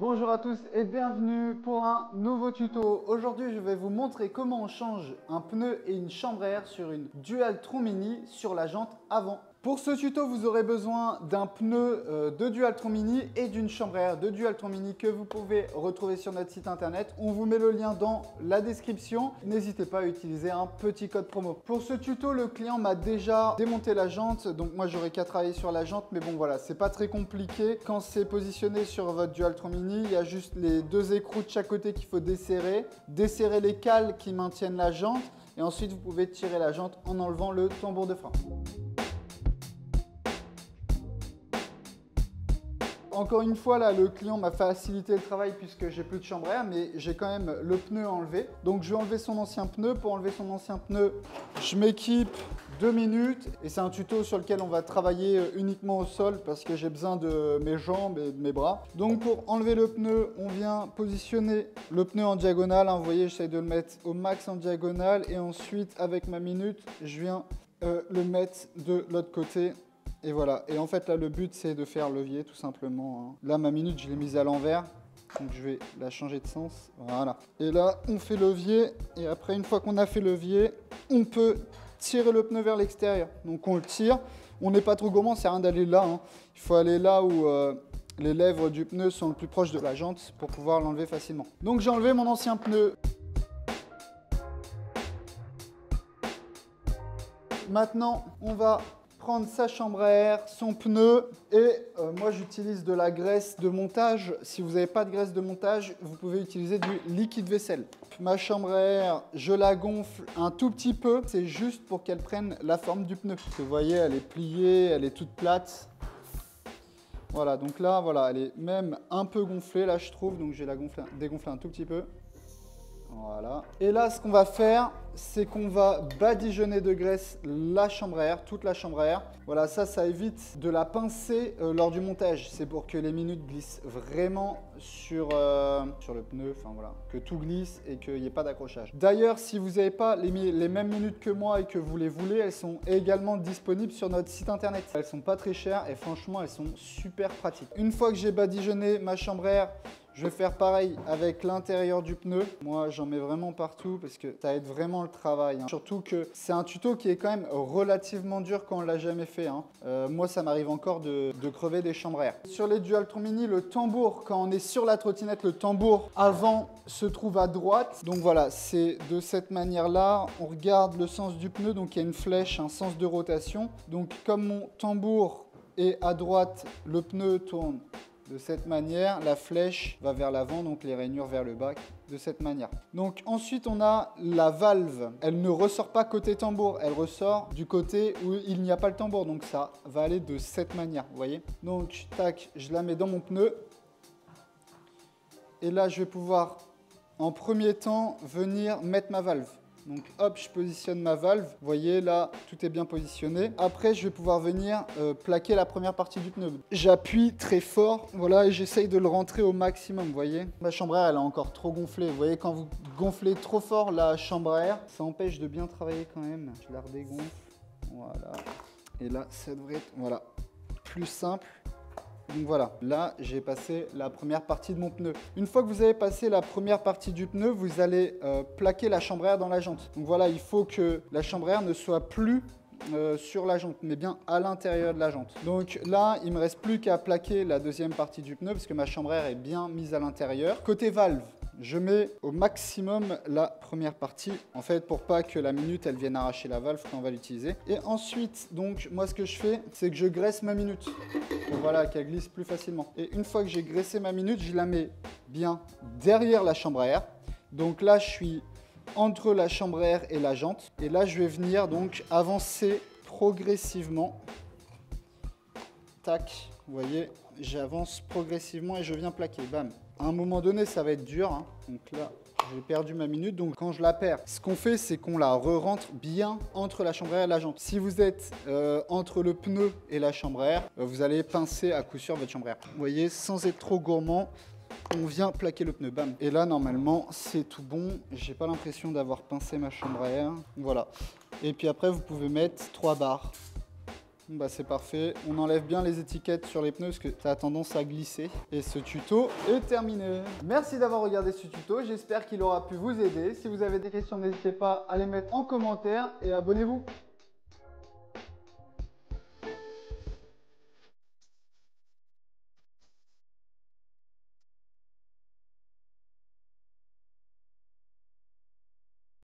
Bonjour à tous et bienvenue pour un nouveau tuto. Aujourd'hui, je vais vous montrer comment on change un pneu et une chambre à air sur une Dualtron Mini sur la jante avant. Pour ce tuto, vous aurez besoin d'un pneu de Dualtron Mini et d'une chambre à air de Dualtron Mini que vous pouvez retrouver sur notre site internet. On vous met le lien dans la description. N'hésitez pas à utiliser un petit code promo. Pour ce tuto, le client m'a déjà démonté la jante, donc moi j'aurais qu'à travailler sur la jante, mais bon voilà, c'est pas très compliqué. Quand c'est positionné sur votre Dualtron Mini, il y a juste les deux écrous de chaque côté qu'il faut desserrer, desserrer les cales qui maintiennent la jante, et ensuite vous pouvez tirer la jante en enlevant le tambour de frein. Encore une fois, là, le client m'a facilité le travail puisque j'ai plus de chambre à air, mais j'ai quand même le pneu à enlever. Donc, je vais enlever son ancien pneu. Pour enlever son ancien pneu, je m'équipe 2 minutes. Et c'est un tuto sur lequel on va travailler uniquement au sol parce que j'ai besoin de mes jambes et de mes bras. Donc, pour enlever le pneu, on vient positionner le pneu en diagonale. Vous voyez, j'essaie de le mettre au max en diagonale. Et ensuite, avec ma minute, je viens le mettre de l'autre côté. Et voilà, et en fait là le but c'est de faire levier tout simplement. Là ma minute je l'ai mise à l'envers, donc je vais la changer de sens, voilà. Et là on fait levier, et après une fois qu'on a fait levier, on peut tirer le pneu vers l'extérieur. Donc on le tire, on n'est pas trop gourmand, c'est rien d'aller là, il faut aller là où les lèvres du pneu sont le plus proches de la jante pour pouvoir l'enlever facilement. Donc j'ai enlevé mon ancien pneu. Maintenant on va prendre sa chambre à air, son pneu, et moi j'utilise de la graisse de montage. Si vous n'avez pas de graisse de montage, vous pouvez utiliser du liquide vaisselle. Ma chambre à air, je la gonfle un tout petit peu, c'est juste pour qu'elle prenne la forme du pneu. Vous voyez, elle est pliée, elle est toute plate. Voilà, donc là, voilà, elle est même un peu gonflée, là je trouve, donc je vais la dégonfler un tout petit peu. Voilà. Et là, ce qu'on va faire, c'est qu'on va badigeonner de graisse la chambre à air, toute la chambre à air. Voilà, ça évite de la pincer lors du montage. C'est pour que les minutes glissent vraiment sur le pneu, enfin voilà, que tout glisse et qu'il n'y ait pas d'accrochage. D'ailleurs, si vous n'avez pas les mêmes minutes que moi et que vous les voulez, elles sont également disponibles sur notre site internet. Elles sont pas très chères et franchement, elles sont super pratiques. Une fois que j'ai badigeonné ma chambre à air, je vais faire pareil avec l'intérieur du pneu. Moi, j'en mets vraiment partout parce que ça aide vraiment le travail. Surtout que c'est un tuto qui est quand même relativement dur quand on ne l'a jamais fait. Moi, ça m'arrive encore de crever des chambres à air. Sur les Dualtron Mini, le tambour, quand on est sur la trottinette, le tambour avant se trouve à droite. Donc voilà, c'est de cette manière-là. On regarde le sens du pneu. Donc il y a une flèche, un sens de rotation. Donc comme mon tambour est à droite, le pneu tourne de cette manière, la flèche va vers l'avant, donc les rainures vers le bas, de cette manière. Donc ensuite, on a la valve. Elle ne ressort pas côté tambour, elle ressort du côté où il n'y a pas le tambour. Donc ça va aller de cette manière, vous voyez. Donc, tac, je la mets dans mon pneu. Et là, je vais pouvoir, en premier temps, venir mettre ma valve. Donc hop, je positionne ma valve. Vous voyez, là, tout est bien positionné. Après, je vais pouvoir venir plaquer la première partie du pneu. J'appuie très fort, voilà, et j'essaye de le rentrer au maximum, vous voyez. Ma chambre à air, elle a encore trop gonflé. Vous voyez, quand vous gonflez trop fort la chambre à air, ça empêche de bien travailler quand même. Je la redégonfle, voilà. Et là, ça devrait être, voilà, plus simple. Donc voilà, là j'ai passé la première partie de mon pneu. Une fois que vous avez passé la première partie du pneu, vous allez plaquer la chambre à air dans la jante. Donc voilà, il faut que la chambre à air ne soit plus sur la jante, mais bien à l'intérieur de la jante. Donc là, il ne me reste plus qu'à plaquer la deuxième partie du pneu parce que ma chambre à air est bien mise à l'intérieur. Côté valve, je mets au maximum la première partie, en fait, pour pas que la minute, elle vienne arracher la valve quand on va l'utiliser. Et ensuite, donc, moi, ce que je fais, c'est que je graisse ma minute. Donc voilà, qu'elle glisse plus facilement. Et une fois que j'ai graissé ma minute, je la mets bien derrière la chambre à air. Donc là, je suis entre la chambre à air et la jante. Et là, je vais venir donc avancer progressivement. Tac, vous voyez, j'avance progressivement et je viens plaquer. Bam. À un moment donné, ça va être dur. Donc là, j'ai perdu ma minute. Donc quand je la perds, ce qu'on fait, c'est qu'on la re-rentre bien entre la chambre à air et la jante. Si vous êtes entre le pneu et la chambre à air, vous allez pincer à coup sûr votre chambre à air. Vous voyez, sans être trop gourmand, on vient plaquer le pneu. Bam. Et là, normalement, c'est tout bon. J'ai pas l'impression d'avoir pincé ma chambre à air. Voilà. Et puis après, vous pouvez mettre 3 barres. Bah c'est parfait. On enlève bien les étiquettes sur les pneus parce que ça a tendance à glisser. Et ce tuto est terminé. Merci d'avoir regardé ce tuto. J'espère qu'il aura pu vous aider. Si vous avez des questions, n'hésitez pas à les mettre en commentaire et abonnez-vous.